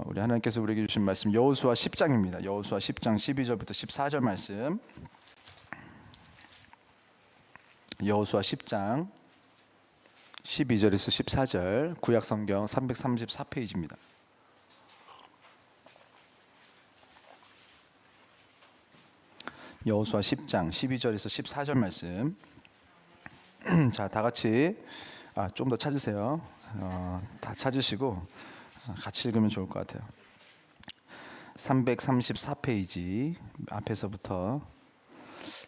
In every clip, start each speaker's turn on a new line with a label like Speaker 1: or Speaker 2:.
Speaker 1: 우리 하나님께서 우리에게 주신 말씀 여호수아 10장입니다. 여호수아 10장 12절부터 14절 말씀. 여호수아 10장 12절에서 14절 구약 성경 334페이지입니다. 여호수아 10장 12절에서 14절 말씀. 자, 다 같이 좀 더 찾으세요. 다 찾으시고 같이 읽으면 좋을 것 같아요. 334페이지 앞에서부터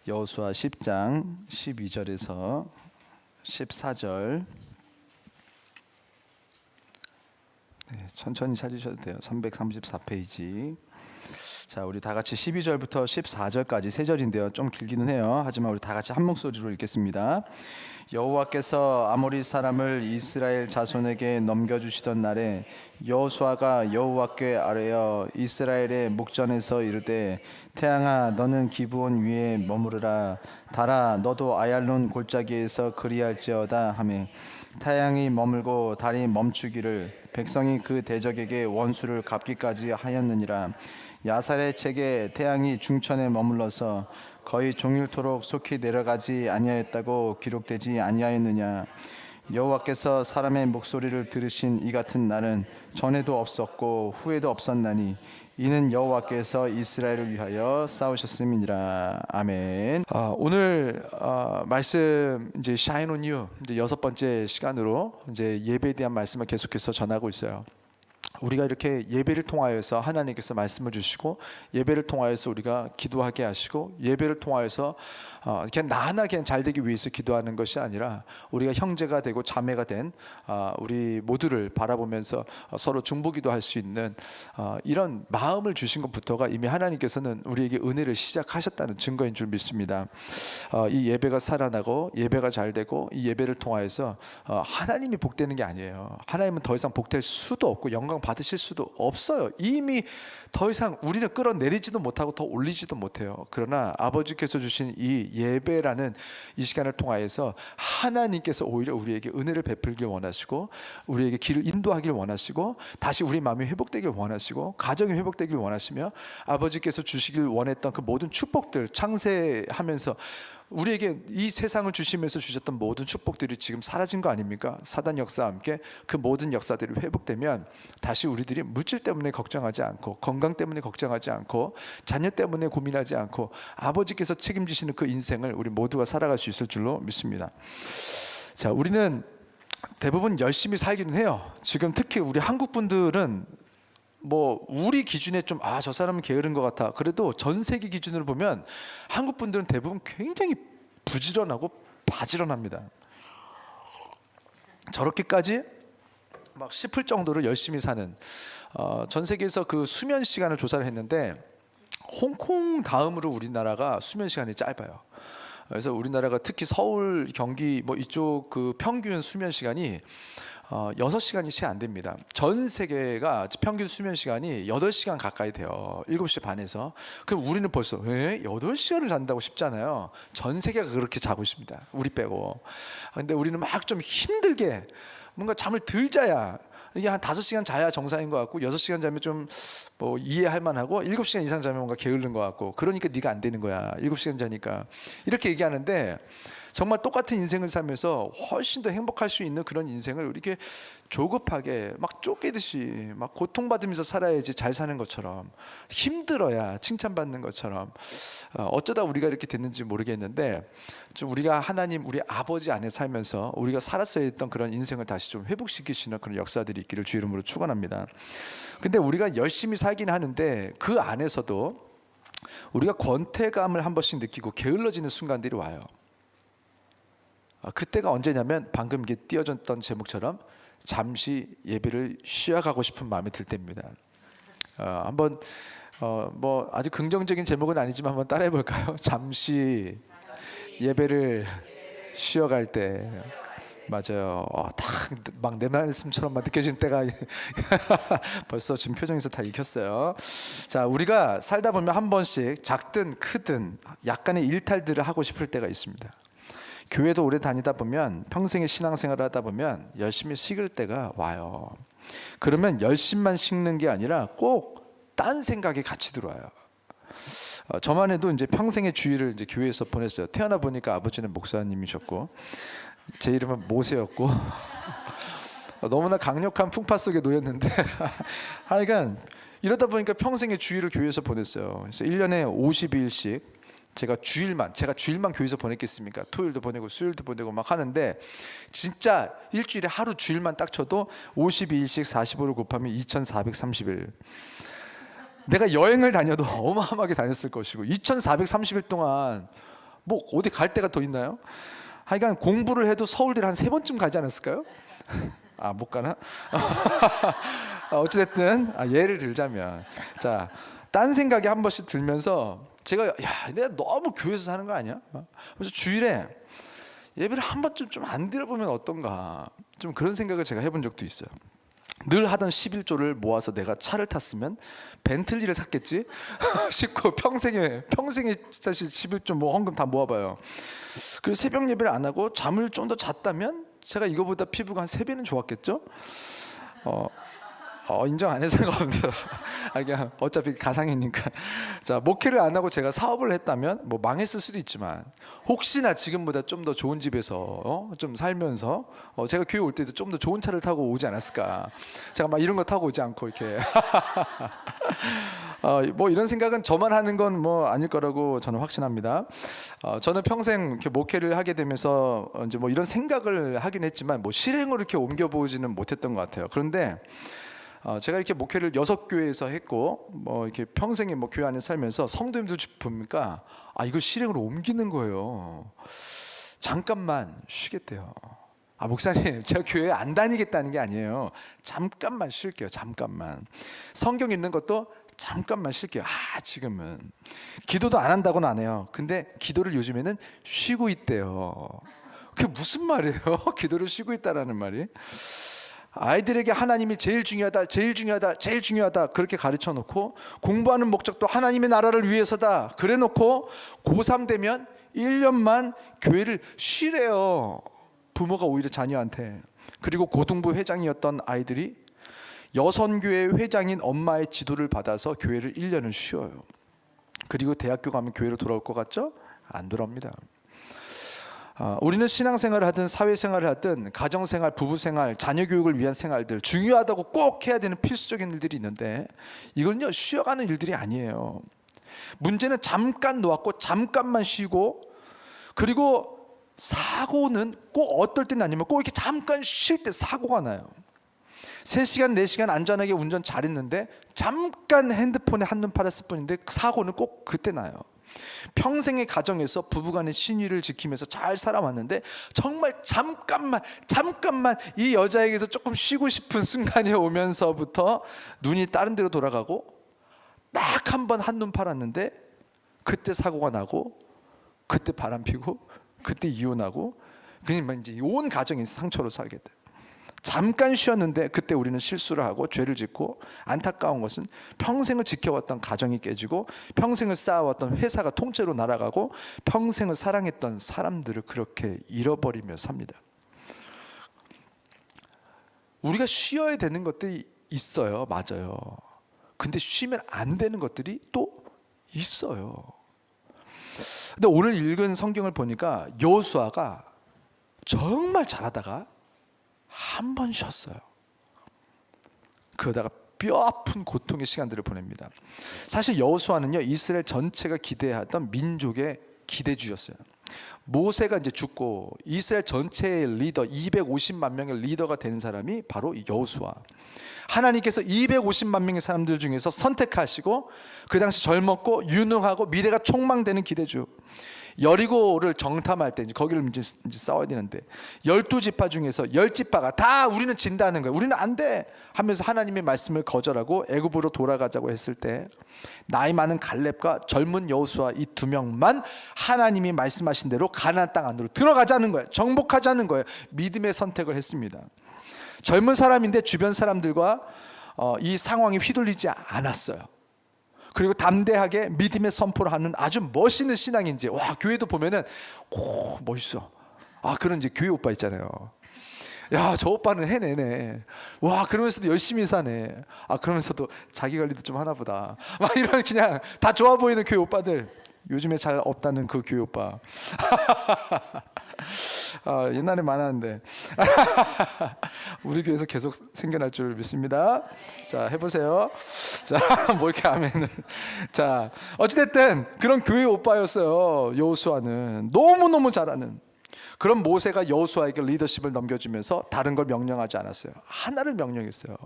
Speaker 1: 여호수아 10장 12절에서 14절. 천천히 찾으셔도 돼요. 334페이지. 자, 우리 다 같이 12절부터 14절까지 세 절인데요. 좀 길기는 해요. 하지만 우리 다 같이 한 목소리로 읽겠습니다. 여호와께서 아모리 사람을 이스라엘 자손에게 넘겨주시던 날에 여호수아가 여호와께 아뢰어 이스라엘의 목전에서 이르되 태양아 너는 기브온 위에 머무르라 달아 너도 아얄론 골짜기에서 그리할지어다 하매 태양이 머물고 달이 멈추기를 백성이 그 대적에게 원수를 갚기까지 하였느니라. 야살의 책에 태양이 중천에 머물러서 거의 종일토록 속히 내려가지 아니하였다고 기록되지 아니하였느냐. 여호와께서 사람의 목소리를 들으신 이 같은 날은 전에도 없었고 후에도 없었나니 이는 여호와께서 이스라엘을 위하여 싸우셨음이니라. 아멘. 오늘 말씀 이제 Shine on You 이제 6번째 시간으로 이제 예배에 대한 말씀을 계속해서 전하고 있어요. 우리가 이렇게 예배를 통하여서 하나님께서 말씀을 주시고 예배를 통하여서 우리가 기도하게 하시고 예배를 통하여서 그냥 나 하나 그냥 잘 되기 위해서 기도하는 것이 아니라 우리가 형제가 되고 자매가 된 우리 모두를 바라보면서 서로 중보기도 할 수 있는 이런 마음을 주신 것부터가 이미 하나님께서는 우리에게 은혜를 시작하셨다는 증거인 줄 믿습니다. 이 예배가 살아나고 예배가 잘 되고 이 예배를 통하여서 하나님이 복되는 게 아니에요. 하나님은 더 이상 복될 수도 없고 영광 받으실 수도 없어요. 이미 더 이상 우리는 끌어내리지도 못하고 더 올리지도 못해요. 그러나 아버지께서 주신 이 예배라는 이 시간을 통하여서 하나님께서 오히려 우리에게 은혜를 베풀길 원하시고 우리에게 길을 인도하길 원하시고 다시 우리 마음이 회복되길 원하시고 가정이 회복되길 원하시며 아버지께서 주시길 원했던 그 모든 축복들 창세하면서 우리에게 이 세상을 주시면서 주셨던 모든 축복들이 지금 사라진 거 아닙니까? 사단 역사와 함께 그 모든 역사들이 회복되면 다시 우리들이 물질 때문에 걱정하지 않고 건강 때문에 걱정하지 않고 자녀 때문에 고민하지 않고 아버지께서 책임지시는 그 인생을 우리 모두가 살아갈 수 있을 줄로 믿습니다. 자, 우리는 대부분 열심히 살기는 해요. 지금 특히 우리 한국 분들은 뭐 우리 기준에 좀 저 사람은 게으른 것 같아. 그래도 전 세계 기준으로 보면 한국 분들은 대부분 굉장히 부지런하고 바지런합니다. 저렇게까지 막 싶을 정도로 열심히 사는 전 세계에서 그 수면 시간을 조사를 했는데 홍콩 다음으로 우리나라가 수면 시간이 짧아요. 그래서 우리나라가 특히 서울, 경기 뭐 이쪽 그 평균 수면 시간이 6시간이 채 안 됩니다. 전 세계가 평균 수면 시간이 8시간 가까이 돼요. 7시 반에서. 그럼 우리는 벌써 8시간을 잔다고 싶잖아요. 전 세계가 그렇게 자고 있습니다. 우리 빼고. 근데 우리는 막 좀 힘들게 뭔가 잠을 덜 자야 이게 한 5시간 자야 정상인 것 같고 6시간 자면 좀 뭐 이해할 만하고 7시간 이상 자면 뭔가 게으른 것 같고 그러니까 네가 안 되는 거야. 7시간 자니까. 이렇게 얘기하는데 정말 똑같은 인생을 살면서 훨씬 더 행복할 수 있는 그런 인생을 이렇게 조급하게 막 쫓기듯이 막 고통받으면서 살아야지 잘 사는 것처럼 힘들어야 칭찬받는 것처럼 어쩌다 우리가 이렇게 됐는지 모르겠는데 좀 우리가 하나님 우리 아버지 안에 살면서 우리가 살았어야 했던 그런 인생을 다시 좀 회복시키시는 그런 역사들이 있기를 주 이름으로 축원합니다. 근데 우리가 열심히 살긴 하는데 그 안에서도 우리가 권태감을 한 번씩 느끼고 게을러지는 순간들이 와요. 그때가 언제냐면 방금 이게 띄워졌던 제목처럼 잠시 예배를 쉬어가고 싶은 마음이 들 때입니다. 한번 뭐 아주 긍정적인 제목은 아니지만 한번 따라해 볼까요? 잠시 예배를 쉬어갈 때. 맞아요. 딱 막 내 말씀처럼만 느껴지는 때가 벌써 지금 표정에서 다 익혔어요. 자, 우리가 살다 보면 한 번씩 작든 크든 약간의 일탈들을 하고 싶을 때가 있습니다. 교회도 오래 다니다 보면 평생의 신앙생활을 하다 보면 열심히 식을 때가 와요. 그러면 열심만 식는 게 아니라 꼭 딴 생각이 같이 들어와요. 저만 해도 이제 평생의 주일을 이제 교회에서 보냈어요. 태어나 보니까 아버지는 목사님이셨고 제 이름은 모세였고 너무나 강력한 풍파 속에 놓였는데 하여간 이러다 보니까 평생의 주일을 교회에서 보냈어요. 그래서 1년에 50일씩 제가 주일만 교회에서 보냈겠습니까? 토요일도 보내고 수요일도 보내고 막 하는데 진짜 일주일에 하루 주일만 딱 쳐도 52일씩 45를 곱하면 2430일. 내가 여행을 다녀도 어마어마하게 다녔을 것이고 2430일 동안 뭐 어디 갈 데가 더 있나요? 하여간 공부를 해도 서울대를 한 3번쯤 가지 않았을까요? 아, 못 가나? 어찌됐든 예를 들자면 자, 딴 생각이 한 번씩 들면서 제가 내가 너무 교회에서 사는 거 아니야? 그래서 주일에 예배를 한 번쯤 좀 안 드려보면 어떤가, 좀 그런 생각을 제가 해본 적도 있어요. 늘 하던 11조를 모아서 내가 차를 탔으면 벤틀리를 샀겠지 싶고 평생에 사실 11조 뭐 헌금 다 모아봐요. 그래서 새벽 예배를 안 하고 잠을 좀 더 잤다면 제가 이거보다 피부가 한 3배는 좋았겠죠. 인정 안 해서 상관없어. 그냥 어차피 가상이니까. 자, 목회를 안 하고 제가 사업을 했다면 뭐 망했을 수도 있지만 혹시나 지금보다 좀 더 좋은 집에서 좀 살면서 제가 교회 올 때도 좀 더 좋은 차를 타고 오지 않았을까. 제가 막 이런 거 타고 오지 않고 이렇게 뭐 이런 생각은 저만 하는 건 뭐 아닐 거라고 저는 확신합니다. 저는 평생 이렇게 목회를 하게 되면서 이제 뭐 이런 생각을 하긴 했지만 뭐 실행으로 이렇게 옮겨보지는 못했던 것 같아요. 그런데 제가 이렇게 목회를 6교회에서 했고 뭐 이렇게 평생에 뭐 교회 안에 살면서 성도님들 보니까 이거 실행으로 옮기는 거예요. 잠깐만 쉬겠대요. 목사님, 제가 교회 안 다니겠다는 게 아니에요. 잠깐만 쉴게요. 잠깐만. 성경 읽는 것도 잠깐만 쉴게요. 지금은 기도도 안 한다고는 안 해요. 근데 기도를 요즘에는 쉬고 있대요. 그게 무슨 말이에요? 기도를 쉬고 있다라는 말이. 아이들에게 하나님이 제일 중요하다 그렇게 가르쳐 놓고 공부하는 목적도 하나님의 나라를 위해서다 그래 놓고 고3 되면 1년만 교회를 쉬래요. 부모가 오히려 자녀한테. 그리고 고등부 회장이었던 아이들이 여선교회 회장인 엄마의 지도를 받아서 교회를 1년을 쉬어요. 그리고 대학교 가면 교회로 돌아올 것 같죠? 안 돌아옵니다. 우리는 신앙생활을 하든 사회생활을 하든 가정생활, 부부생활, 자녀교육을 위한 생활들 중요하다고 꼭 해야 되는 필수적인 일들이 있는데 이건요 쉬어가는 일들이 아니에요. 문제는 잠깐 놓았고 잠깐만 쉬고 그리고 사고는 꼭 어떨 때는 아니면 꼭 이렇게 잠깐 쉴 때 사고가 나요. 3시간, 4시간 안전하게 운전 잘했는데 잠깐 핸드폰에 한눈 팔았을 뿐인데 사고는 꼭 그때 나요. 평생의 가정에서 부부간의 신의를 지키면서 잘 살아왔는데 정말 잠깐만 이 여자에게서 조금 쉬고 싶은 순간이 오면서부터 눈이 다른 데로 돌아가고 딱 한 번 한눈 팔았는데 그때 사고가 나고 그때 바람피고 그때 이혼하고 그냥 이제 온 가정이 상처로 살게 돼. 잠깐 쉬었는데 그때 우리는 실수를 하고 죄를 짓고 안타까운 것은 평생을 지켜왔던 가정이 깨지고 평생을 쌓아왔던 회사가 통째로 날아가고 평생을 사랑했던 사람들을 그렇게 잃어버리며 삽니다. 우리가 쉬어야 되는 것들이 있어요. 맞아요. 근데 쉬면 안 되는 것들이 또 있어요. 근데 오늘 읽은 성경을 보니까 여호수아가 정말 잘하다가 한 번 쉬었어요. 그러다가 뼈아픈 고통의 시간들을 보냅니다. 사실 여호수아는요 이스라엘 전체가 기대하던 민족의 기대주였어요. 모세가 이제 죽고 이스라엘 전체의 리더 250만 명의 리더가 된 사람이 바로 여호수아. 하나님께서 250만 명의 사람들 중에서 선택하시고 그 당시 젊었고 유능하고 미래가 촉망되는 기대주. 여리고를 정탐할 때 이제 거기를 이제 싸워야 되는데 12지파 중에서 10지파가 다 우리는 진다는 거예요. 우리는 안 돼 하면서 하나님의 말씀을 거절하고 애굽으로 돌아가자고 했을 때 나이 많은 갈렙과 젊은 여호수아 이 2명만 하나님이 말씀하신 대로 가나안 땅 안으로 들어가자는 거예요. 정복하자는 거예요. 믿음의 선택을 했습니다. 젊은 사람인데 주변 사람들과 이 상황이 휘둘리지 않았어요. 그리고 담대하게 믿음의 선포를 하는 아주 멋있는 신앙인지. 와, 교회도 보면은 멋있어. 그런 이제 교회 오빠 있잖아요. 야, 저 오빠는 해내네. 와, 그러면서도 열심히 사네. 그러면서도 자기 관리도 좀 하나 보다. 막 이런 그냥 다 좋아 보이는 교회 오빠들. 요즘에 잘 없다는 그 교회 오빠. 옛날에 많았는데 우리 교회에서 계속 생겨날 줄 믿습니다. 자, 해보세요. 자, 뭐 이렇게 하면은, 자, 어찌됐든 그런 교회 오빠였어요. 여호수아는 너무너무 잘하는. 그럼 모세가 여호수아에게 리더십을 넘겨주면서 다른 걸 명령하지 않았어요. 하나를 명령했어요.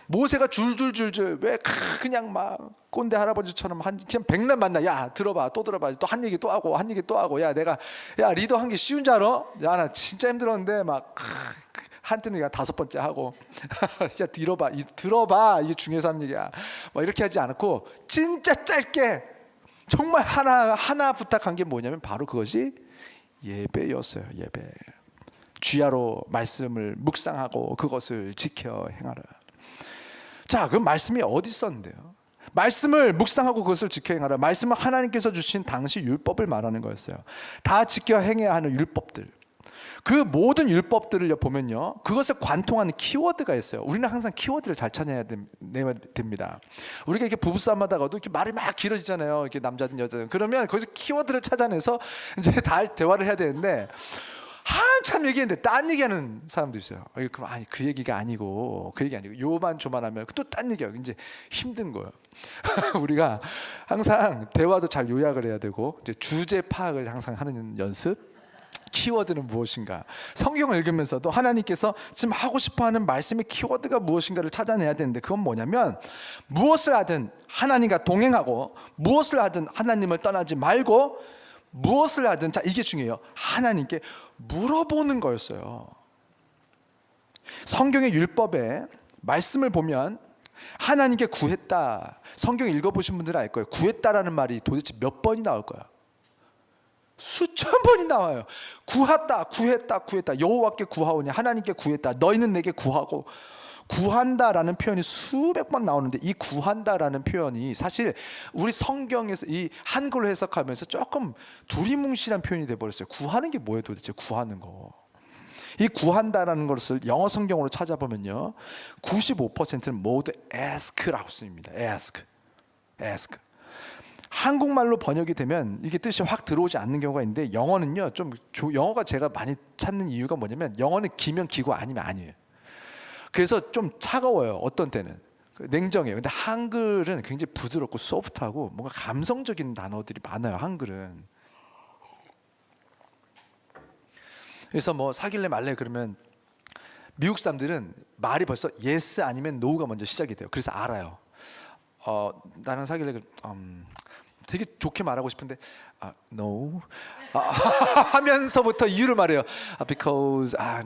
Speaker 1: 모세가 줄줄줄줄 왜 그냥 막 꼰대 할아버지처럼 그냥 백날 만나. 야, 들어봐, 또 들어봐, 또 한 얘기 또 하고 한 얘기 또 하고. 야, 내가 리더 한 게 쉬운 줄 알아? 야, 나 진짜 힘들었는데 막 한때는 5번째 하고 야, 들어봐, 이게 중요해서 하는 얘기야. 막 이렇게 하지 않았고 진짜 짧게 정말 하나 부탁한 게 뭐냐면 바로 그것이 예배였어요. 예배. 주야로 말씀을 묵상하고 그것을 지켜 행하라. 자, 그럼 말씀이 어디 있었는데요? 말씀을 묵상하고 그것을 지켜 행하라. 말씀은 하나님께서 주신 당시 율법을 말하는 거였어요. 다 지켜 행해야 하는 율법들. 그 모든 율법들을 보면요, 그것을 관통하는 키워드가 있어요. 우리는 항상 키워드를 잘 찾아야 됩니다. 우리가 이렇게 부부싸움하다가도 이렇게 말이 막 길어지잖아요. 이렇게 남자든 여자든. 그러면 거기서 키워드를 찾아내서 이제 다 대화를 해야 되는데 한참 얘기했는데 딴 얘기하는 사람도 있어요. 그럼 그 얘기가 아니고 그 얘기 아니고 요만 조만하면 또 딴 얘기야. 이제 힘든 거예요. 우리가 항상 대화도 잘 요약을 해야 되고 이제 주제 파악을 항상 하는 연습. 키워드는 무엇인가? 성경을 읽으면서도 하나님께서 지금 하고 싶어하는 말씀의 키워드가 무엇인가를 찾아내야 되는데 그건 뭐냐면 무엇을 하든 하나님과 동행하고 무엇을 하든 하나님을 떠나지 말고 무엇을 하든, 자, 이게 중요해요. 하나님께 물어보는 거였어요. 성경의 율법에 말씀을 보면 하나님께 구했다. 성경 읽어보신 분들은 알 거예요. 구했다라는 말이 도대체 몇 번이 나올 거야. 수천 번이 나와요. 구했다. 여호와께 구하오니 하나님께 구했다. 너희는 내게 구하고. 구한다라는 표현이 수백 번 나오는데 이 구한다라는 표현이 사실 우리 성경에서 이 한글로 해석하면서 조금 두리뭉실한 표현이 돼버렸어요. 구하는 게 뭐예요 도대체? 구하는 거. 이 구한다라는 것을 영어 성경으로 찾아보면요, 95%는 모두 ask라고 쓰입니다. ask. 한국말로 번역이 되면 이게 뜻이 확 들어오지 않는 경우가 있는데 영어는요, 영어가 제가 많이 찾는 이유가 뭐냐면 영어는 기면 기고 아니면 아니에요. 그래서 좀 차가워요. 어떤 때는 냉정해요. 근데 한글은 굉장히 부드럽고 소프트하고 뭔가 감성적인 단어들이 많아요. 한글은. 그래서 뭐 사귈래 말래 그러면 미국 사람들은 말이 벌써 yes 아니면 no가 먼저 시작이 돼요. 그래서 알아요. 나는 사귈래 되게 좋게 말하고 싶은데 no 하면서부터 이유를 말해요. because I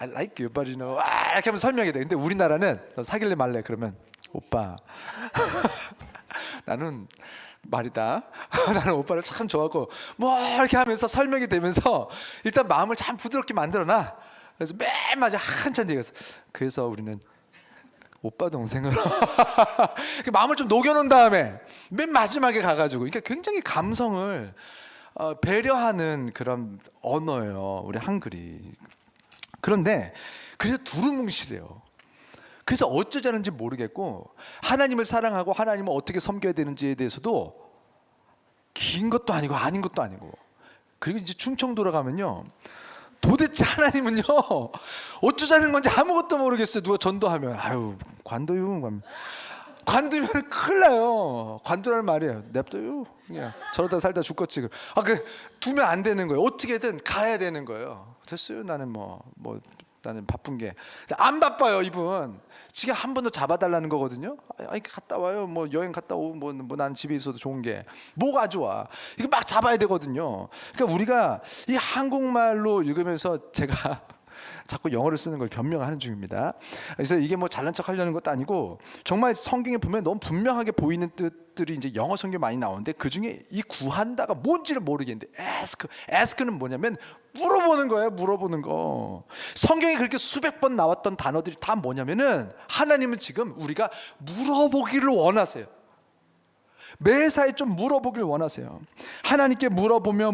Speaker 1: like you, but you know, 이렇게 하면 설명이 돼. 근데 우리나라는 너 사귈래 말래 그러면 오빠 나는 말이다. 나는 오빠를 참 좋아하고 뭐 이렇게 하면서 설명이 되면서 일단 마음을 참 부드럽게 만들어놔. 그래서 맨 마지막 한참 얘기했어. 그래서 우리는 오빠 동생으로 마음을 좀 녹여놓은 다음에 맨 마지막에 가가지고, 그러니까 굉장히 감성을 배려하는 그런 언어예요, 우리 한글이. 그런데 그래서 두루뭉실해요. 그래서 어쩌자는지 모르겠고 하나님을 사랑하고 하나님을 어떻게 섬겨야 되는지에 대해서도 긴 것도 아니고 아닌 것도 아니고. 그리고 이제 충청도로 가면요, 도대체 하나님은요 어쩌자는 건지 아무것도 모르겠어요. 누가 전도하면 관둬요. 관두면 큰일 나요. 관두라는 말이에요. 냅둬요. 그냥 저러다 살다 죽겠지. 두면 안 되는 거예요. 어떻게든 가야 되는 거예요. 됐어요. 나는 나는 바쁜 게 안 바빠요. 이분 지가 한 번 더 잡아달라는 거거든요. 갔다 와요. 뭐 여행 갔다 오고 뭐 난 집에 있어도 좋은 게 뭐가 좋아. 이거 막 잡아야 되거든요. 그러니까 우리가 이 한국말로 읽으면서 제가 자꾸 영어를 쓰는 걸 변명하는 중입니다. 그래서 이게 뭐 잘난 척 하려는 것도 아니고 정말 성경에 보면 너무 분명하게 보이는 뜻들이 이제 영어 성경에 많이 나오는데 그 중에 이 구한다가 뭔지를 모르겠는데 ask는 뭐냐면 물어보는 거예요. 물어보는 거. 성경에 그렇게 수백 번 나왔던 단어들이 다 뭐냐면은 하나님은 지금 우리가 물어보기를 원하세요. 매사에 좀 물어보길 원하세요. 하나님께 물어보며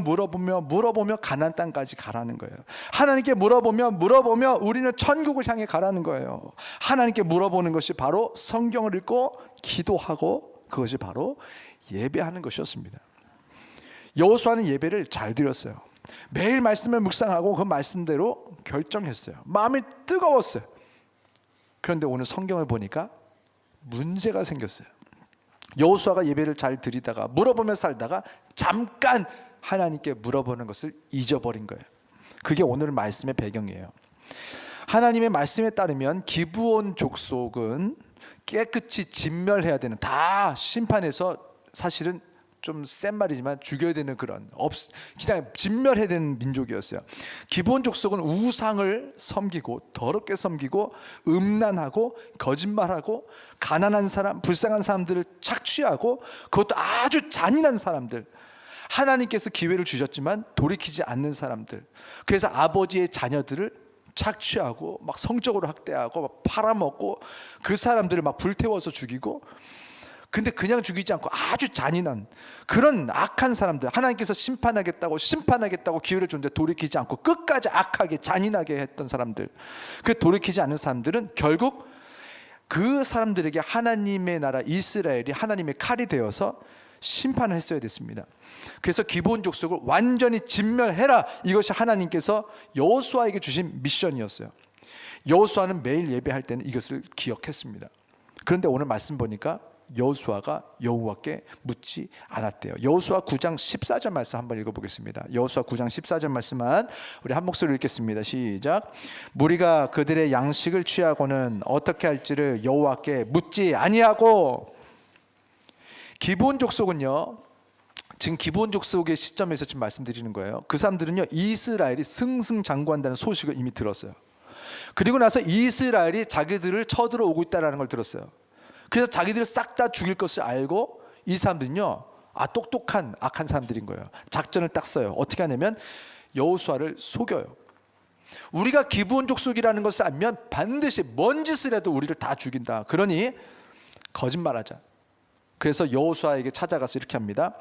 Speaker 1: 가나안 땅까지 가라는 거예요. 하나님께 물어보며 우리는 천국을 향해 가라는 거예요. 하나님께 물어보는 것이 바로 성경을 읽고 기도하고, 그것이 바로 예배하는 것이었습니다. 여호수아는 예배를 잘 드렸어요. 매일 말씀을 묵상하고 그 말씀대로 결정했어요. 마음이 뜨거웠어요. 그런데 오늘 성경을 보니까 문제가 생겼어요. 여호수아가 예배를 잘 드리다가 물어보며 살다가 잠깐 하나님께 물어보는 것을 잊어버린 거예요. 그게 오늘 말씀의 배경이에요. 하나님의 말씀에 따르면 기브온 족속은 깨끗이 진멸해야 되는, 다 심판해서 사실은 좀 센 말이지만 죽여야 되는 그런, 그냥 진멸해야 되는 민족이었어요. 기브온 족속은 우상을 섬기고 더럽게 섬기고 음란하고 거짓말하고 가난한 사람, 불쌍한 사람들을 착취하고, 그것도 아주 잔인한 사람들, 하나님께서 기회를 주셨지만 돌이키지 않는 사람들, 그래서 아버지의 자녀들을 착취하고 막 성적으로 학대하고 막 팔아먹고 그 사람들을 막 불태워서 죽이고, 근데 그냥 죽이지 않고 아주 잔인한 그런 악한 사람들, 하나님께서 심판하겠다고 기회를 줬는데 돌이키지 않고 끝까지 악하게 잔인하게 했던 사람들, 그 돌이키지 않는 사람들은 결국 그 사람들에게 하나님의 나라 이스라엘이 하나님의 칼이 되어서 심판을 했어야 됐습니다. 그래서 기브온 족속을 완전히 진멸해라, 이것이 하나님께서 여호수아에게 주신 미션이었어요. 여호수아는 매일 예배할 때는 이것을 기억했습니다. 그런데 오늘 말씀 보니까 여호수아가 여호와께 묻지 않았대요. 여호수아 9장 14절 말씀 한번 읽어보겠습니다. 여호수아 9장 14절 말씀만 우리 한 목소리로 읽겠습니다. 시작. 무리가 그들의 양식을 취하고는 어떻게 할지를 여호와께 묻지 아니하고. 기브온 족속은요, 지금 기브온 족속의 시점에서 지금 말씀드리는 거예요. 그 사람들은요, 이스라엘이 승승장구한다는 소식을 이미 들었어요. 그리고 나서 이스라엘이 자기들을 쳐들어오고 있다는 걸 들었어요. 그래서 자기들을 싹 다 죽일 것을 알고 이 사람들은요, 똑똑한 악한 사람들인 거예요. 작전을 딱 써요. 어떻게 하냐면 여호수아를 속여요. 우리가 기브온 족속이라는 것을 알면 반드시 뭔 짓을 해도 우리를 다 죽인다. 그러니 거짓말하자. 그래서 여호수아에게 찾아가서 이렇게 합니다.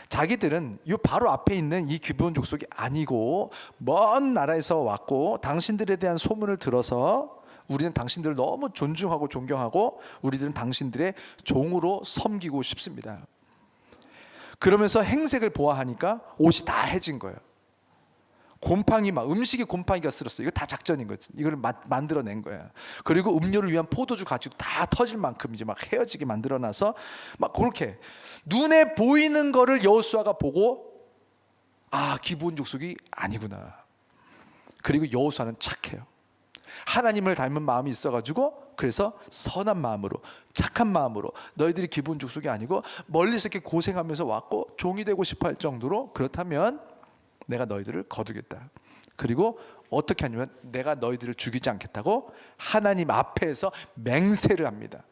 Speaker 1: 자기들은 이 바로 앞에 있는 이 기브온 족속이 아니고 먼 나라에서 왔고, 당신들에 대한 소문을 들어서 우리는 당신들을 너무 존중하고 존경하고 우리들은 당신들의 종으로 섬기고 싶습니다. 그러면서 행색을 보아하니까 옷이 다 해진 거예요. 곰팡이, 막 음식에 곰팡이가 쓸었어요. 이거 다 작전인 거지. 이걸 만들어낸 거야. 그리고 음료를 위한 포도주 가지고 다 터질 만큼 이제 막 헤어지게 만들어놔서 막 그렇게 눈에 보이는 거를 여호수아가 보고, 기브온 족속이 아니구나. 그리고 여호수아는 착해요. 하나님을 닮은 마음이 있어가지고, 그래서 선한 마음으로, 착한 마음으로, 너희들이 기브온 족속이 아니고 멀리서 이렇게 고생하면서 왔고 종이 되고 싶어 할 정도로, 그렇다면 내가 너희들을 거두겠다. 그리고 어떻게 하냐면 내가 너희들을 죽이지 않겠다고 하나님 앞에서 맹세를 합니다.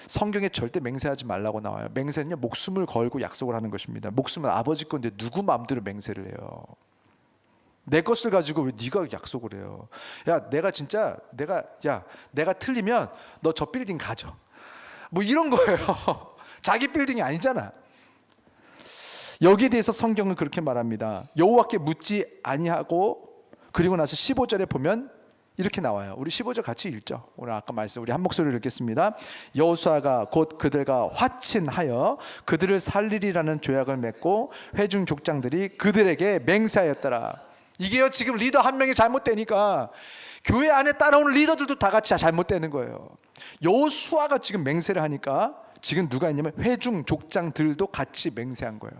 Speaker 1: 성경에 절대 맹세하지 말라고 나와요. 맹세는요, 목숨을 걸고 약속을 하는 것입니다. 목숨은 아버지 건데 누구 마음대로 맹세를 해요? 내 것을 가지고 왜 네가 약속을 해요? 내가 틀리면 너 저 빌딩 가져. 뭐 이런 거예요. 자기 빌딩이 아니잖아. 여기에 대해서 성경은 그렇게 말합니다. 여호와께 묻지 아니하고, 그리고 나서 15절에 보면 이렇게 나와요. 우리 15절 같이 읽죠. 오늘 아까 말씀 우리 한 목소리로 읽겠습니다. 여호수아가 곧 그들과 화친하여 그들을 살리리라는 조약을 맺고 회중 족장들이 그들에게 맹세하였더라. 이게요, 지금 리더 한 명이 잘못되니까 교회 안에 따라오는 리더들도 다 같이 잘못되는 거예요. 여호수아가 지금 맹세를 하니까 지금 누가 있냐면 회중 족장들도 같이 맹세한 거예요.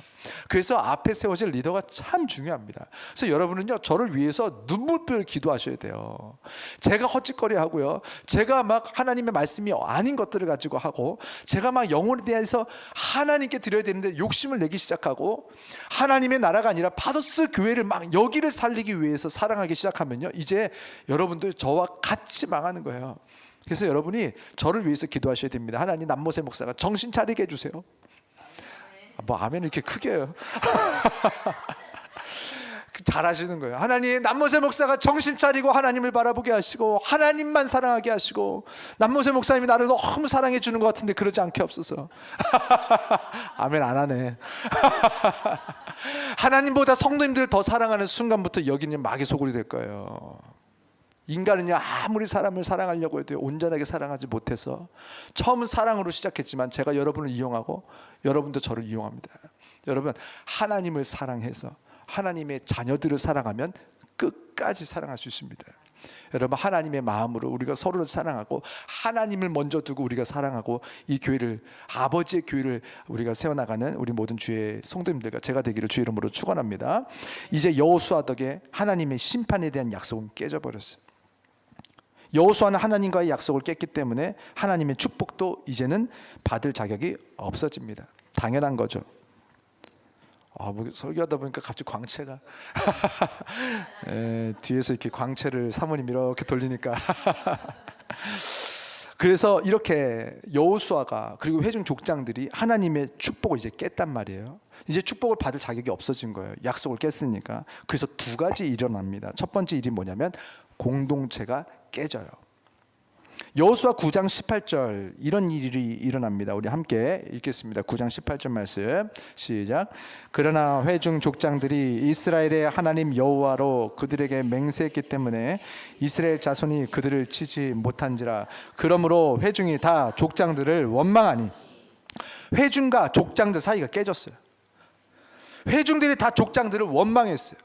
Speaker 1: 그래서 앞에 세워질 리더가 참 중요합니다. 그래서 여러분은요, 저를 위해서 눈물을 기도하셔야 돼요. 제가 헛짓거리하고요, 제가 막 하나님의 말씀이 아닌 것들을 가지고 하고, 제가 막 영혼에 대해서 하나님께 드려야 되는데 욕심을 내기 시작하고, 하나님의 나라가 아니라 파더스 교회를 막 여기를 살리기 위해서 사랑하기 시작하면요, 이제 여러분들 저와 같이 망하는 거예요. 그래서 여러분이 저를 위해서 기도하셔야 됩니다. 하나님, 남모세 목사가 정신 차리게 해주세요. 뭐 아멘을 이렇게 크게 해요. 잘하시는 거예요. 하나님, 남모세 목사가 정신 차리고 하나님을 바라보게 하시고 하나님만 사랑하게 하시고, 남모세 목사님이 나를 너무 사랑해 주는 것 같은데 그러지 않게 없어서. 아멘 안 하네. 하나님보다 성도님들을 더 사랑하는 순간부터 여기는 마귀 소굴이 될 거예요. 인간은요, 아무리 사람을 사랑하려고 해도 온전하게 사랑하지 못해서, 처음은 사랑으로 시작했지만 제가 여러분을 이용하고 여러분도 저를 이용합니다. 여러분, 하나님을 사랑해서 하나님의 자녀들을 사랑하면 끝까지 사랑할 수 있습니다. 여러분, 하나님의 마음으로 우리가 서로를 사랑하고 하나님을 먼저 두고 우리가 사랑하고 이 교회를, 아버지의 교회를 우리가 세워나가는 우리 모든 주의 성도님들과 제가 되기를 주의 이름으로 축원합니다. 이제 여호수아 덕에 하나님의 심판에 대한 약속은 깨져버렸어요. 여호수아는 하나님과의 약속을 깼기 때문에 하나님의 축복도 이제는 받을 자격이 없어집니다. 당연한 거죠. 뭐 설교하다 보니까 갑자기 광채가 뒤에서 이렇게 광채를 사모님 이렇게 돌리니까 그래서 이렇게 여호수아가 그리고 회중 족장들이 하나님의 축복을 이제 깼단 말이에요. 이제 축복을 받을 자격이 없어진 거예요. 약속을 깼으니까. 그래서 두 가지 일이 일어납니다. 첫 번째 일이 뭐냐면 공동체가 깨져요. 여호수아 9장 18절 이런 일이 일어납니다. 우리 함께 읽겠습니다. 9장 18절 말씀 시작. 그러나 회중 족장들이 이스라엘의 하나님 여호와로 그들에게 맹세했기 때문에 이스라엘 자손이 그들을 치지 못한지라. 그러므로 회중이 다 족장들을 원망하니. 회중과 족장들 사이가 깨졌어요. 회중들이 다 족장들을 원망했어요.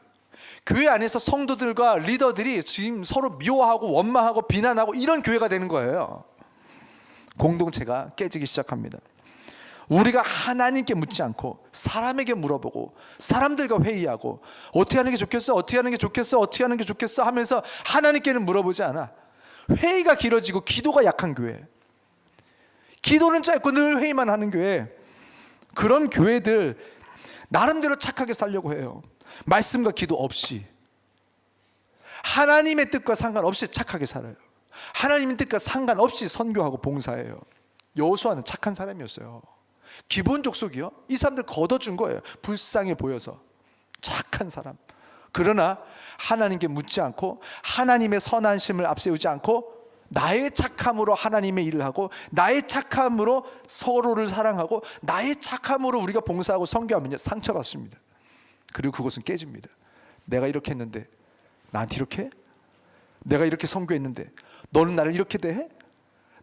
Speaker 1: 교회 안에서 성도들과 리더들이 지금 서로 미워하고 원망하고 비난하고 이런 교회가 되는 거예요. 공동체가 깨지기 시작합니다. 우리가 하나님께 묻지 않고 사람에게 물어보고 사람들과 회의하고 어떻게 하는 게 좋겠어? 어떻게 하는 게 좋겠어? 어떻게 하는 게 좋겠어? 하면서 하나님께는 물어보지 않아. 회의가 길어지고 기도가 약한 교회, 기도는 짧고 늘 회의만 하는 교회, 그런 교회들 나름대로 착하게 살려고 해요. 말씀과 기도 없이 하나님의 뜻과 상관없이 착하게 살아요. 하나님의 뜻과 상관없이 선교하고 봉사해요. 여호수아는 착한 사람이었어요. 기본 족속이요, 이 사람들 걷어준 거예요. 불쌍해 보여서 착한 사람. 그러나 하나님께 묻지 않고 하나님의 선하심을 앞세우지 않고 나의 착함으로 하나님의 일을 하고 나의 착함으로 서로를 사랑하고 나의 착함으로 우리가 봉사하고 선교하면 상처받습니다. 그리고 그것은 깨집니다. 내가 이렇게 했는데 나한테 이렇게 해? 내가 이렇게 선교했는데 너는 나를 이렇게 대해?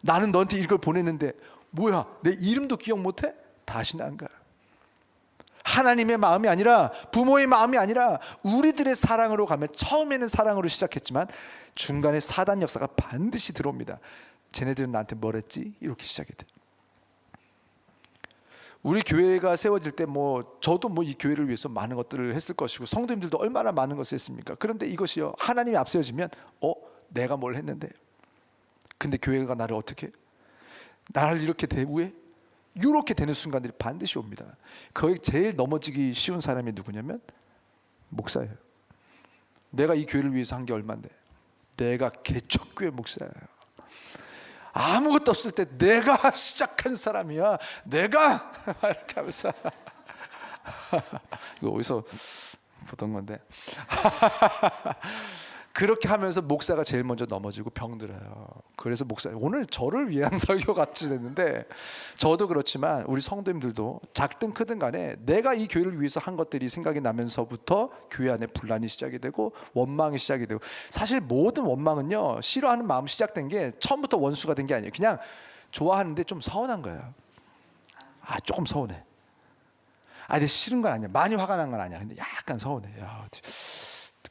Speaker 1: 나는 너한테 이걸 보냈는데 뭐야, 내 이름도 기억 못해? 다시는 안 가. 하나님의 마음이 아니라, 부모의 마음이 아니라 우리들의 사랑으로 가면, 처음에는 사랑으로 시작했지만 중간에 사단 역사가 반드시 들어옵니다. 쟤네들은 나한테 뭘 했지? 이렇게 시작이 돼. 우리 교회가 세워질 때 저도 이 교회를 위해서 많은 것들을 했을 것이고 성도님들도 얼마나 많은 것을 했습니까? 그런데 이것이요, 하나님이 앞세워지면 내가 뭘 했는데, 근데 교회가 나를 어떻게, 나를 이렇게 대우해? 이렇게 되는 순간들이 반드시 옵니다. 거기 제일 넘어지기 쉬운 사람이 누구냐면 목사예요. 내가 이 교회를 위해서 한 게 얼마인데, 내가 개척교회 목사예요. 아무것도 없을 때 내가 시작한 사람이야. 내가 이렇게 하면서 이거 어디서 보던 건데 그렇게 하면서 목사가 제일 먼저 넘어지고 병들어요. 그래서 목사, 오늘 저를 위한 설교 같이 됐는데, 저도 그렇지만 우리 성도님들도 작든 크든 간에 내가 이 교회를 위해서 한 것들이 생각이 나면서부터 교회 안에 분란이 시작이 되고 원망이 시작이 되고, 사실 모든 원망은요, 싫어하는 마음 시작된 게 처음부터 원수가 된 게 아니에요. 그냥 좋아하는데 좀 서운한 거예요. 조금 서운해. 근데 싫은 건 아니야. 많이 화가 난 건 아니야. 근데 약간 서운해.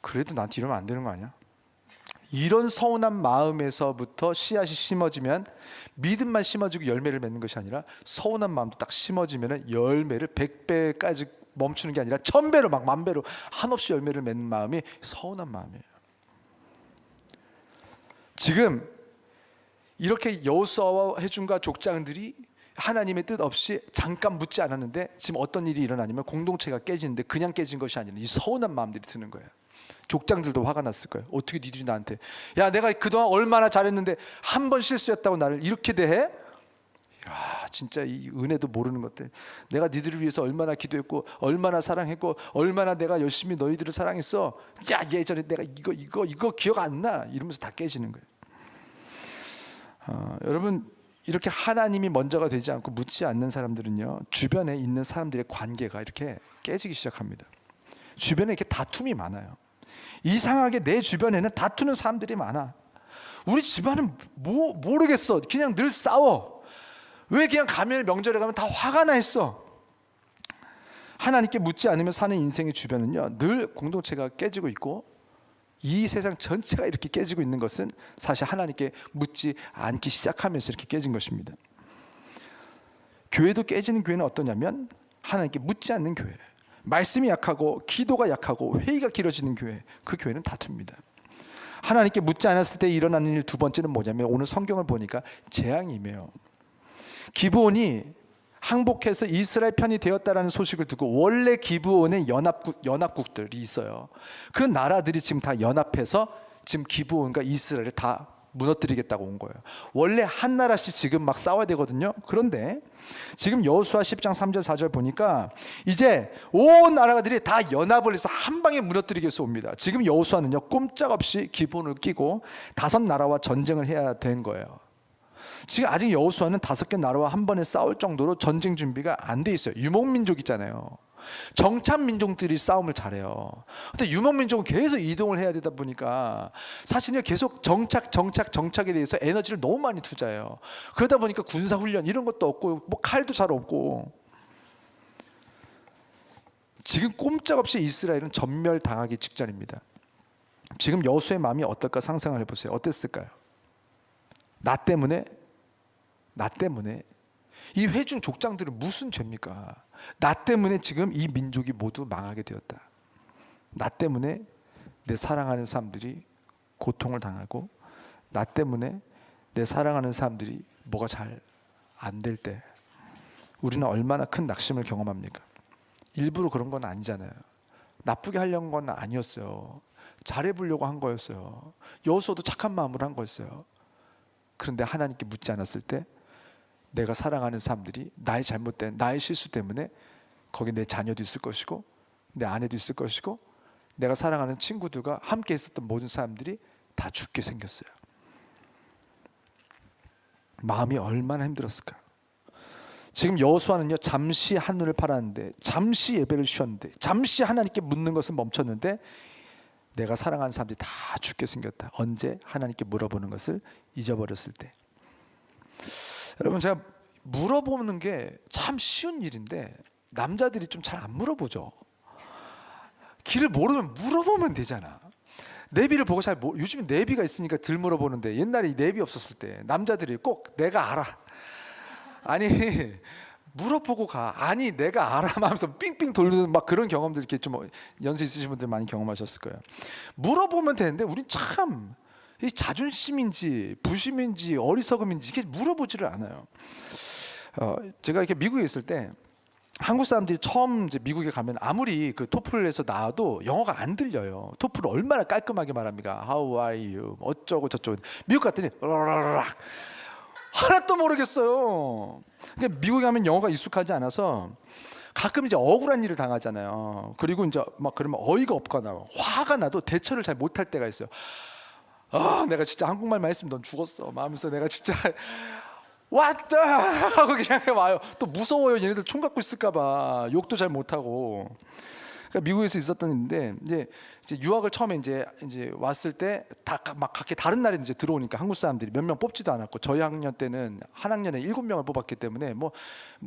Speaker 1: 그래도 나한테 이러면 안 되는 거 아니야? 이런 서운한 마음에서부터 씨앗이 심어지면 믿음만 심어지고 열매를 맺는 것이 아니라, 서운한 마음도 딱 심어지면 열매를 100배까지 멈추는 게 아니라 1000배로 막 만배로 한없이 열매를 맺는 마음이 서운한 마음이에요. 지금 이렇게 여호수아와 회중과 족장들이 하나님의 뜻 없이 잠깐 묻지 않았는데, 지금 어떤 일이 일어나냐면 공동체가 깨지는데, 그냥 깨진 것이 아니라 이 서운한 마음들이 드는 거예요. 족장들도 화가 났을 거예요. 어떻게 니들이 나한테, 야 내가 그동안 얼마나 잘했는데 한 번 실수했다고 나를 이렇게 대해? 진짜 이 은혜도 모르는 것들. 내가 니들을 위해서 얼마나 기도했고 얼마나 사랑했고 얼마나 내가 열심히 너희들을 사랑했어. 야, 예전에 내가 이거 기억 안 나? 이러면서 다 깨지는 거예요. 여러분, 이렇게 하나님이 먼저가 되지 않고 묻지 않는 사람들은요, 주변에 있는 사람들의 관계가 이렇게 깨지기 시작합니다. 주변에 이렇게 다툼이 많아요. 이상하게 내 주변에는 다투는 사람들이 많아. 우리 집안은 모르겠어. 그냥 늘 싸워. 왜 그냥 가면 명절에 가면 다 화가 나 있어. 하나님께 묻지 않으면 사는 인생의 주변은요, 늘 공동체가 깨지고 있고 이 세상 전체가 이렇게 깨지고 있는 것은 사실 하나님께 묻지 않기 시작하면서 이렇게 깨진 것입니다. 교회도 깨지는 교회는 어떠냐면 하나님께 묻지 않는 교회, 말씀이 약하고 기도가 약하고 회의가 길어지는 교회, 그 교회는 다툽니다. 하나님께 묻지 않았을 때 일어나는 일 두 번째는 뭐냐면 오늘 성경을 보니까 재앙이에요. 기브온이 항복해서 이스라엘 편이 되었다라는 소식을 듣고 원래 기브온에 연합국들이 있어요. 그 나라들이 지금 다 연합해서 지금 기브온과 이스라엘을 다 무너뜨리겠다고 온 거예요. 원래 한 나라씩 지금 막 싸워야 되거든요. 그런데 지금 여호수아 10장 3절 4절 보니까 이제 온 나라들이 다 연합을 해서 한 방에 무너뜨리기 위해서 옵니다. 지금 여호수아는요, 꼼짝없이 기브온을 끼고 5나라와 전쟁을 해야 된 거예요. 지금 아직 여호수아는 5개 나라와 한 번에 싸울 정도로 전쟁 준비가 안 돼 있어요. 유목민족이잖아요. 정착 민족들이 싸움을 잘해요. 근데 유목민족은 계속 이동을 해야 되다 보니까 사실은 계속 정착에 대해서 에너지를 너무 많이 투자해요. 그러다 보니까 군사훈련 이런 것도 없고 뭐 칼도 잘 없고, 지금 꼼짝없이 이스라엘은 전멸당하기 직전입니다. 지금 여호수아의 마음이 어떨까 상상을 해보세요. 어땠을까요? 나 때문에 이 회중 족장들은 무슨 죄입니까? 나 때문에 지금 이 민족이 모두 망하게 되었다. 나 때문에 내 사랑하는 사람들이 고통을 당하고, 나 때문에 내 사랑하는 사람들이 뭐가 잘 안 될 때 우리는 얼마나 큰 낙심을 경험합니까? 일부러 그런 건 아니잖아요. 나쁘게 하려는 건 아니었어요. 잘해보려고 한 거였어요. 여호수아도 착한 마음으로 한 거였어요. 그런데 하나님께 묻지 않았을 때 내가 사랑하는 사람들이 나의 잘못된, 나의 실수 때문에 거기 내 자녀도 있을 것이고 내 아내도 있을 것이고 내가 사랑하는 친구들과 함께 있었던 모든 사람들이 다 죽게 생겼어요. 마음이 얼마나 힘들었을까. 지금 여호수아는요, 잠시 한눈을 팔았는데, 잠시 예배를 쉬었는데, 잠시 하나님께 묻는 것은 멈췄는데 내가 사랑하는 사람들이 다 죽게 생겼다. 언제? 하나님께 물어보는 것을 잊어버렸을 때. 여러분, 제가 물어보는 게 참 쉬운 일인데 남자들이 좀 잘 안 물어보죠. 길을 모르면 물어보면 되잖아. 내비를 보고 요즘에 내비가 있으니까 덜 물어보는데 옛날에 이 내비 없었을 때 남자들이 꼭 내가 알아. 아니 물어보고 가. 아니 내가 알아 하면서 삥삥 돌리는 막 그런 경험들 이렇게 좀 연세 있으신 분들 많이 경험하셨을 거예요. 물어보면 되는데 우린 참 이 자존심인지 부심인지 어리석음인지 이렇게 물어보지를 않아요. 제가 이렇게 미국에 있을 때 한국 사람들이 처음 이제 미국에 가면 아무리 그 토플에서 나와도 영어가 안 들려요. 토플을 얼마나 깔끔하게 말합니까? How are you? 어쩌고 저쩌고. 미국 갔더니 하나도 모르겠어요. 그러니까 미국에 가면 영어가 익숙하지 않아서 가끔 이제 억울한 일을 당하잖아요. 그리고 이제 막 그러면 어이가 없거나 화가 나도 대처를 잘 못할 때가 있어요. 내가 진짜 한국말만 했으면 넌 죽었어. 마음에서 내가 진짜 왔다 하고 그냥 와요. 또 무서워요. 얘네들 총 갖고 있을까봐 욕도 잘 못하고. 그러니까 미국에서 있었던 일인데 이제 유학을 처음에 이제 왔을 때 다 막 각기 다른 나라에 이제 들어오니까 한국 사람들이 몇 명 뽑지도 않았고 저희 학년 때는 한 학년에 7명을 뽑았기 때문에 뭐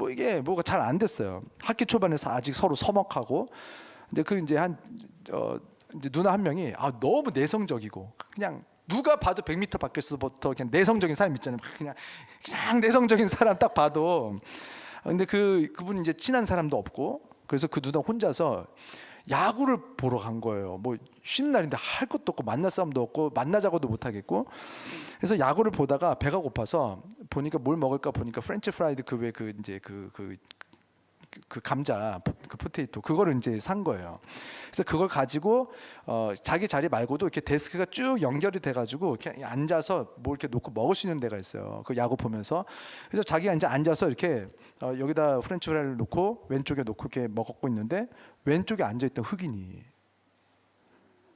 Speaker 1: 이게 뭐가 잘 안 됐어요. 학기 초반에서 아직 서로 서먹하고. 근데 그 이제 이제 누나 한 명이 너무 내성적이고 그냥 누가 봐도 100m 밖에서부터 그냥 내성적인 사람 있잖아요. 그냥 내성적인 사람 딱 봐도. 근데 그분이 이제 친한 사람도 없고 그래서 그 누나 혼자서 야구를 보러 간 거예요. 뭐 쉬는 날인데 할 것도 없고 만날 사람도 없고 만나자고도 못 하겠고. 그래서 야구를 보다가 배가 고파서 보니까 뭘 먹을까 보니까 프렌치 프라이드 이제 그 감자, 그 포테이토 그거를 이제 산 거예요. 그래서 그걸 가지고 자기 자리 말고도 이렇게 데스크가 쭉 연결이 돼가지고 이렇게 앉아서 뭐 이렇게 놓고 먹을 수 있는 데가 있어요. 그 야구 보면서. 그래서 자기가 이제 앉아서 이렇게 여기다 프렌치 프라이를 놓고 왼쪽에 놓고 이렇게 먹고 있는데 왼쪽에 앉아 있던 흑인이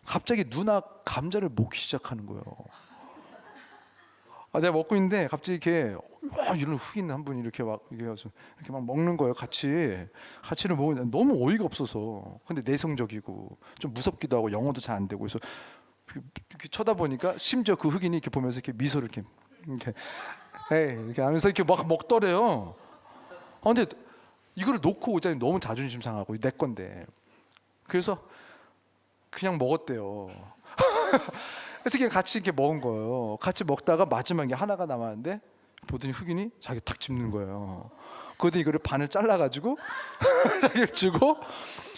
Speaker 1: 갑자기 누나 감자를 먹기 시작하는 거예요. 내가 먹고 있는데 갑자기 이렇게 이런 흑인 한 분이 이렇게 막 이렇게 막 먹는 거예요. 같이를 먹으면 너무 어이가 없어서. 근데 내성적이고 좀 무섭기도 하고 영어도 잘 안 되고 그래서 이렇게 쳐다보니까 심지어 그 흑인이 이렇게 보면서 이렇게 미소를 이렇게 에이 이렇게 하면서 이렇게 막 먹더래요. 근데 이거를 놓고 오자니 너무 자존심 상하고 내 건데 그래서 그냥 먹었대요. 그래서 그냥 같이 이렇게 먹은 거예요. 같이 먹다가 마지막에 하나가 남았는데 보더니 흑인이 자기 탁 집는 거예요. 그러더니 이거를 반을 잘라가지고 자기를 주고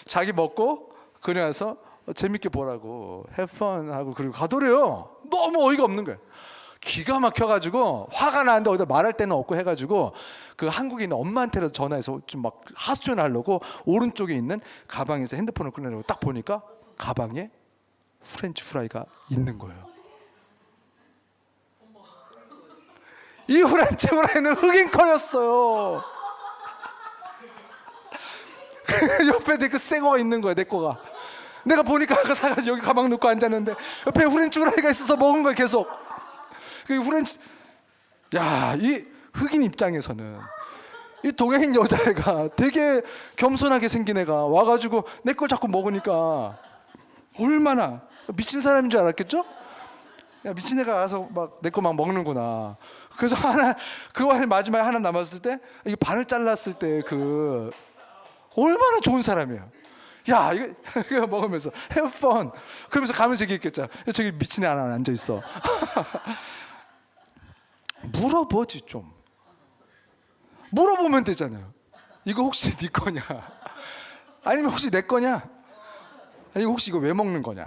Speaker 1: 자기 먹고 그래서 재밌게 보라고 have fun 하고 그리고 가더래요. 너무 어이가 없는 거예요. 기가 막혀가지고 화가 나는데 어디다 말할 데는 없고 해가지고 그 한국에 있는 엄마한테라도 전화해서 좀 막 하소연하려고 오른쪽에 있는 가방에서 핸드폰을 꺼내려고 딱 보니까 가방에 프렌치 프라이가 있는 거예요. 이 프렌치 프라이는 흑인 거였어요. 옆에 내 그 새 거가 있는 거야, 내 거가. 내가 보니까 아까 사가지고 여기 가방 놓고 앉았는데 옆에 프렌치 프라이가 있어서 먹은 거야, 계속. 그 프렌치, 이 흑인 입장에서는 이 동양인 여자애가 되게 겸손하게 생긴 애가 와가지고 내 걸 자꾸 먹으니까 얼마나 미친 사람인 줄 알았겠죠? 야, 미친 애가 와서 막 내 거 막 먹는구나. 그래서 그거 마지막에 하나 남았을 때 이거 반을 잘랐을 때 그 얼마나 좋은 사람이야. 야 이거 먹으면서 have fun 그러면서 가면서 얘기했겠죠. 저기 미친 애 하나 앉아 있어. 물어보지 좀. 물어보면 되잖아요. 이거 혹시 네 거냐? 아니면 혹시 내 거냐? 아니 혹시 이거 왜 먹는 거냐?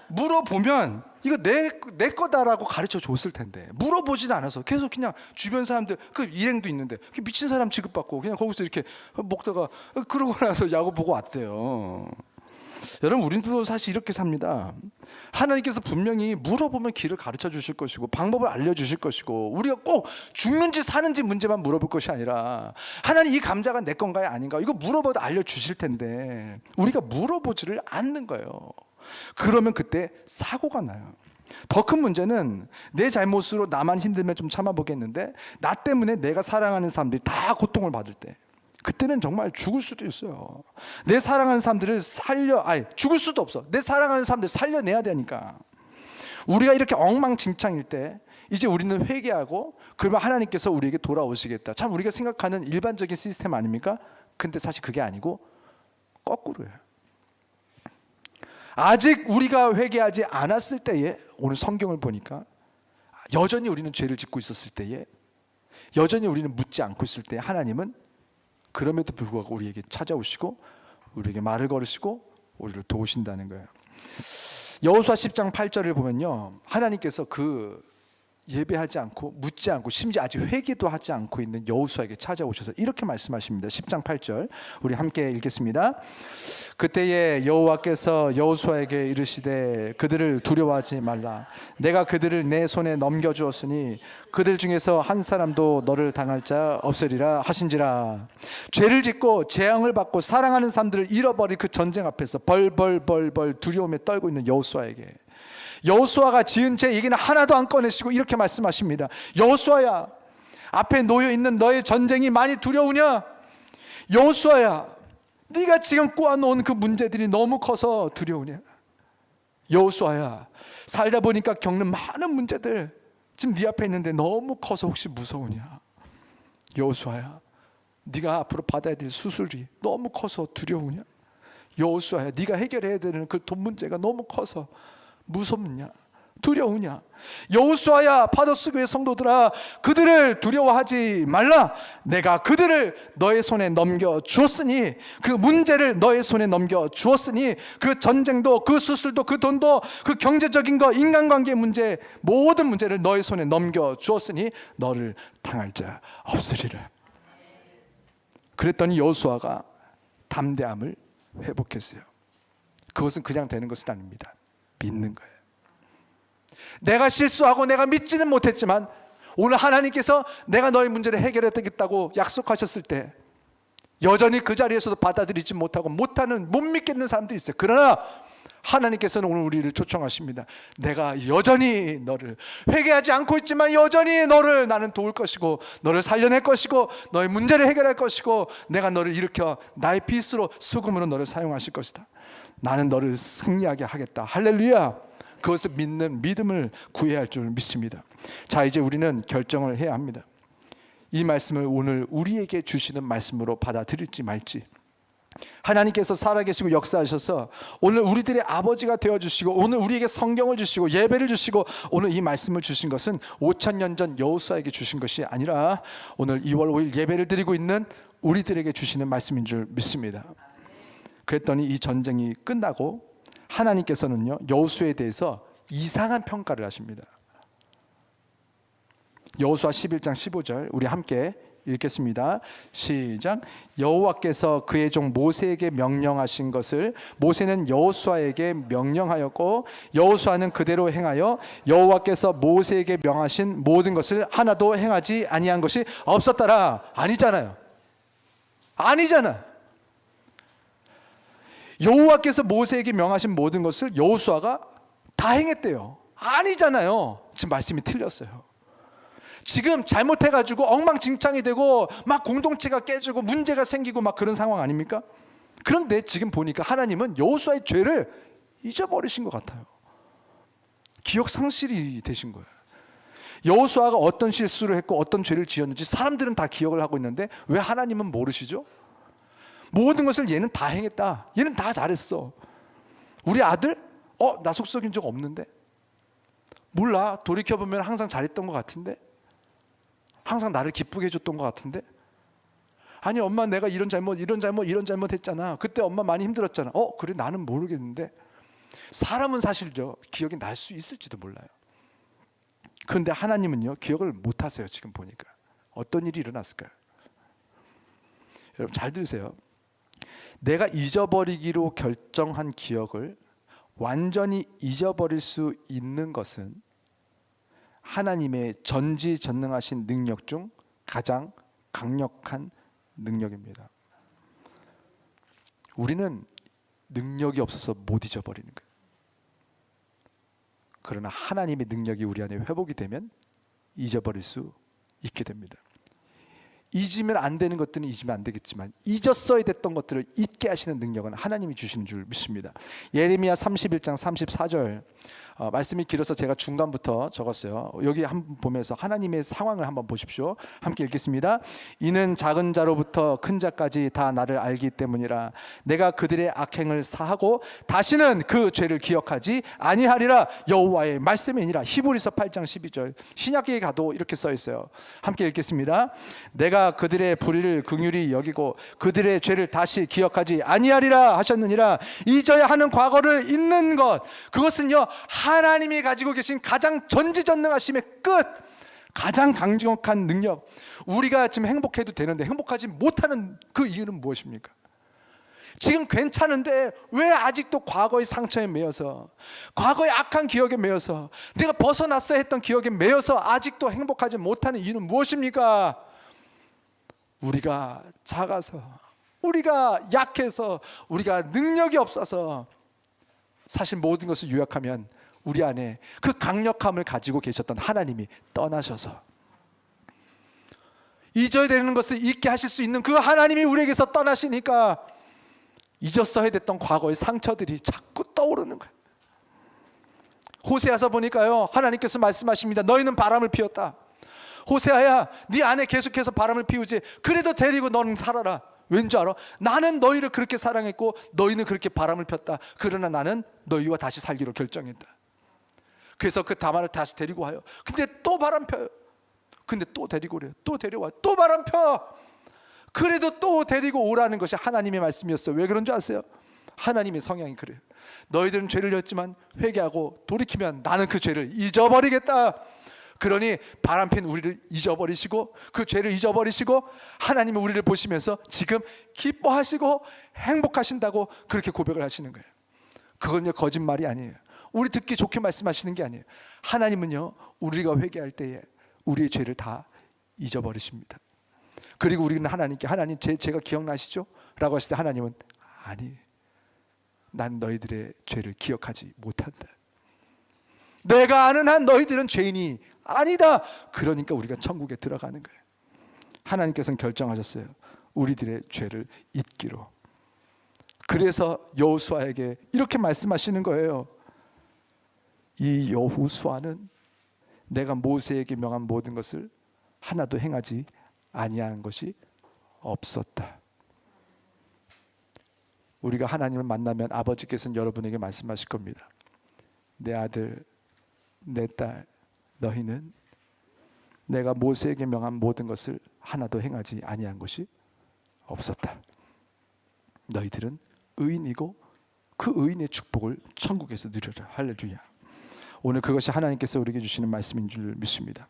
Speaker 1: 물어보면 이거 내 거다라고 가르쳐 줬을 텐데 물어보지도 않아서 계속 그냥 주변 사람들 그 일행도 있는데 미친 사람 취급받고 그냥 거기서 이렇게 먹다가 그러고 나서 야구 보고 왔대요. 여러분 우리도 사실 이렇게 삽니다. 하나님께서 분명히 물어보면 길을 가르쳐 주실 것이고 방법을 알려주실 것이고 우리가 꼭 죽는지 사는지 문제만 물어볼 것이 아니라 하나님 이 감자가 내 건가요 아닌가 이거 물어봐도 알려주실 텐데 우리가 물어보지를 않는 거예요. 그러면 그때 사고가 나요. 더 큰 문제는 내 잘못으로 나만 힘들면 좀 참아보겠는데 나 때문에 내가 사랑하는 사람들이 다 고통을 받을 때 그때는 정말 죽을 수도 있어요. 내 사랑하는 사람들을 죽을 수도 없어. 내 사랑하는 사람들 살려내야 되니까. 우리가 이렇게 엉망진창일 때 이제 우리는 회개하고 그러면 하나님께서 우리에게 돌아오시겠다. 참 우리가 생각하는 일반적인 시스템 아닙니까? 근데 사실 그게 아니고 거꾸로예요. 아직 우리가 회개하지 않았을 때에 오늘 성경을 보니까 여전히 우리는 죄를 짓고 있었을 때에 여전히 우리는 묻지 않고 있을 때 하나님은 그럼에도 불구하고 우리에게 찾아오시고 우리에게 말을 걸으시고 우리를 도우신다는 거예요. 여호수아 10장 8절을 보면요 하나님께서 그 예배하지 않고 묻지 않고 심지어 아직 회개도 하지 않고 있는 여호수아에게 찾아오셔서 이렇게 말씀하십니다. 10장 8절 우리 함께 읽겠습니다. 그때에 여호와께서 여호수아에게 이르시되 그들을 두려워하지 말라. 내가 그들을 내 손에 넘겨주었으니 그들 중에서 한 사람도 너를 당할 자 없으리라 하신지라. 죄를 짓고 재앙을 받고 사랑하는 사람들을 잃어버린 그 전쟁 앞에서 벌벌 두려움에 떨고 있는 여호수아에게 여호수아가 지은 죄 얘기는 하나도 안 꺼내시고 이렇게 말씀하십니다. 여호수아야 앞에 놓여있는 너의 전쟁이 많이 두려우냐? 여호수아야 네가 지금 꼬아놓은 그 문제들이 너무 커서 두려우냐? 여호수아야 살다 보니까 겪는 많은 문제들 지금 네 앞에 있는데 너무 커서 혹시 무서우냐? 여호수아야 네가 앞으로 받아야 될 수술이 너무 커서 두려우냐? 여호수아야 네가 해결해야 되는 그 돈 문제가 너무 커서 무섭냐? 두려우냐? 여호수아야 파더스교의 성도들아 그들을 두려워하지 말라. 내가 그들을 너의 손에 넘겨 주었으니 그 문제를 너의 손에 넘겨 주었으니 그 전쟁도 그 수술도 그 돈도 그 경제적인 거 인간관계 문제 모든 문제를 너의 손에 넘겨 주었으니 너를 당할 자 없으리라.
Speaker 2: 그랬더니 여호수아가 담대함을 회복했어요. 그것은 그냥 되는 것은 아닙니다. 믿는 거예요. 내가 실수하고 내가 믿지는 못했지만 오늘 하나님께서 내가 너의 문제를 해결해드리겠다고 약속하셨을 때 여전히 그 자리에서도 받아들이지 못하고 못 믿겠는 사람들이 있어요. 그러나 하나님께서는 오늘 우리를 초청하십니다. 내가 여전히 너를 회개하지 않고 있지만 여전히 너를 나는 도울 것이고 너를 살려낼 것이고 너의 문제를 해결할 것이고 내가 너를 일으켜 나의 빛으로 수금으로 너를 사용하실 것이다. 나는 너를 승리하게 하겠다. 할렐루야. 그것을 믿는 믿음을 구해야 할 줄 믿습니다. 자, 이제 우리는 결정을 해야 합니다. 이 말씀을 오늘 우리에게 주시는 말씀으로 받아들일지 말지. 하나님께서 살아계시고 역사하셔서 오늘 우리들의 아버지가 되어주시고 오늘 우리에게 성경을 주시고 예배를 주시고 오늘 이 말씀을 주신 것은 5,000년 전 여호수아에게 주신 것이 아니라 오늘 2월 5일 예배를 드리고 있는 우리들에게 주시는 말씀인 줄 믿습니다. 그랬더니 이 전쟁이 끝나고 하나님께서는요 여호수아에 대해서 이상한 평가를 하십니다. 여호수아 11장 15절 우리 함께 읽겠습니다. 시작. 여호와께서 그의 종 모세에게 명령하신 것을 모세는 여호수아에게 명령하였고 여호수아는 그대로 행하여 여호와께서 모세에게 명하신 모든 것을 하나도 행하지 아니한 것이 없었더라. 아니잖아요. 여호와께서 모세에게 명하신 모든 것을 여호수아가 다 행했대요. 아니잖아요. 지금 말씀이 틀렸어요. 지금 잘못해가지고 엉망진창이 되고 막 공동체가 깨지고 문제가 생기고 막 그런 상황 아닙니까? 그런데 지금 보니까 하나님은 여호수아의 죄를 잊어버리신 것 같아요. 기억 상실이 되신 거예요. 여호수아가 어떤 실수를 했고 어떤 죄를 지었는지 사람들은 다 기억을 하고 있는데 왜 하나님은 모르시죠? 모든 것을 얘는 다 행했다. 얘는 다 잘했어. 우리 아들? 나 속썩인 적 없는데? 몰라. 돌이켜보면 항상 잘했던 것 같은데? 항상 나를 기쁘게 해줬던 것 같은데? 아니 엄마 내가 이런 잘못 했잖아. 그때 엄마 많이 힘들었잖아. 그래 나는 모르겠는데. 사람은 사실요 기억이 날 수 있을지도 몰라요. 그런데 하나님은요 기억을 못 하세요. 지금 보니까 어떤 일이 일어났을까요? 여러분 잘 들으세요. 내가 잊어버리기로 결정한 기억을 완전히 잊어버릴 수 있는 것은 하나님의 전지전능하신 능력 중 가장 강력한 능력입니다. 우리는 능력이 없어서 못 잊어버리는 거예요. 그러나 하나님의 능력이 우리 안에 회복이 되면 잊어버릴 수 있게 됩니다. 잊으면 안 되는 것들은 잊으면 안 되겠지만 잊었어야 됐던 것들을 잊게 하시는 능력은 하나님이 주시는 줄 믿습니다. 예레미야 31장 34절 말씀이 길어서 제가 중간부터 적었어요. 여기 한번 보면서 하나님의 상황을 한번 보십시오. 함께 읽겠습니다. 이는 작은 자로부터 큰 자까지 다 나를 알기 때문이라. 내가 그들의 악행을 사하고 다시는 그 죄를 기억하지 아니하리라. 여호와의 말씀이니라. 히브리서 8장 12절 신약기에 가도 이렇게 써 있어요. 함께 읽겠습니다. 내가 그들의 불의를 긍휼히 여기고 그들의 죄를 다시 기억하지 아니하리라 하셨느니라. 잊어야 하는 과거를 잊는 것, 그것은요 하나님이 가지고 계신 가장 전지전능하심의 끝, 가장 강력한 능력. 우리가 지금 행복해도 되는데 행복하지 못하는 그 이유는 무엇입니까? 지금 괜찮은데 왜 아직도 과거의 상처에 매여서, 과거의 악한 기억에 매여서, 내가 벗어났어야 했던 기억에 매여서 아직도 행복하지 못하는 이유는 무엇입니까? 우리가 작아서, 우리가 약해서, 우리가 능력이 없어서. 사실 모든 것을 요약하면 우리 안에 그 강력함을 가지고 계셨던 하나님이 떠나셔서, 잊어야 되는 것을 잊게 하실 수 있는 그 하나님이 우리에게서 떠나시니까 잊었어야 됐던 과거의 상처들이 자꾸 떠오르는 거예요. 호세아서 보니까요 하나님께서 말씀하십니다. 너희는 바람을 피웠다. 호세아야, 네 안에 계속해서 바람을 피우지. 그래도 데리고 너는 살아라. 왠지 알아? 나는 너희를 그렇게 사랑했고 너희는 그렇게 바람을 폈다. 그러나 나는 너희와 다시 살기로 결정했다. 그래서 그 다말을 다시 데리고 와요. 근데 또 바람 펴요. 근데 또 데리고 오래요. 또 데려와요. 또 바람 펴. 그래도 또 데리고 오라는 것이 하나님의 말씀이었어요. 왜 그런 줄 아세요? 하나님의 성향이 그래요. 너희들은 죄를 졌지만 회개하고 돌이키면 나는 그 죄를 잊어버리겠다. 그러니 바람핀 우리를 잊어버리시고 그 죄를 잊어버리시고 하나님은 우리를 보시면서 지금 기뻐하시고 행복하신다고 그렇게 고백을 하시는 거예요. 그건요 거짓말이 아니에요. 우리 듣기 좋게 말씀하시는 게 아니에요. 하나님은요 우리가 회개할 때에 우리의 죄를 다 잊어버리십니다. 그리고 우리는 하나님께 하나님 제가 기억나시죠? 라고 하실 때 하나님은 아니, 난 너희들의 죄를 기억하지 못한다. 내가 아는 한 너희들은 죄인이 아니다. 그러니까 우리가 천국에 들어가는 거예요. 하나님께서는 결정하셨어요. 우리들의 죄를 잊기로. 그래서 여호수아에게 이렇게 말씀하시는 거예요. 이 여호수아는 내가 모세에게 명한 모든 것을 하나도 행하지 아니한 것이 없었다. 우리가 하나님을 만나면 아버지께서는 여러분에게 말씀하실 겁니다. 내 아들, 내 딸, 너희는 내가 모세에게 명한 모든 것을 하나도 행하지 아니한 것이 없었다. 너희들은 의인이고 그 의인의 축복을 천국에서 누려라. 할렐루야. 오늘 그것이 하나님께서 우리에게 주시는 말씀인 줄 믿습니다.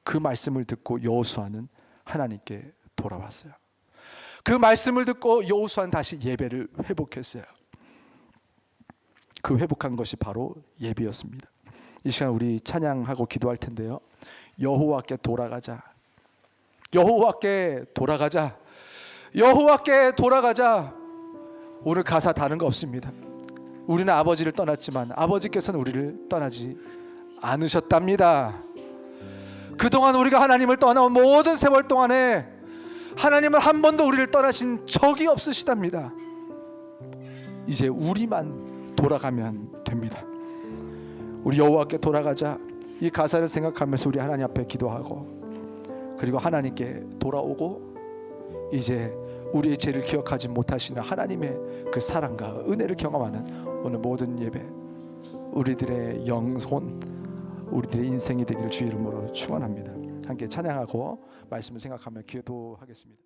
Speaker 2: 그 말씀을 듣고 여호수아는 하나님께 돌아왔어요. 그 말씀을 듣고 여호수아는 다시 예배를 회복했어요. 그 회복한 것이 바로 예배였습니다. 이 시간 우리 찬양하고 기도할 텐데요. 여호와께 돌아가자. 여호와께 돌아가자. 여호와께 돌아가자. 오늘 가사 다른 거 없습니다. 우리는 아버지를 떠났지만 아버지께서는 우리를 떠나지 않으셨답니다. 그동안 우리가 하나님을 떠나온 모든 세월 동안에 하나님은 한 번도 우리를 떠나신 적이 없으시답니다. 이제 우리만 돌아가면 됩니다. 우리 여호와께 돌아가자. 이 가사를 생각하면서 우리 하나님 앞에 기도하고 그리고 하나님께 돌아오고 이제 우리의 죄를 기억하지 못하시는 하나님의 그 사랑과 은혜를 경험하는 오늘 모든 예배 우리들의 영혼 우리들의 인생이 되기를 주의 이름으로 축원합니다. 함께 찬양하고 말씀을 생각하며 기도하겠습니다.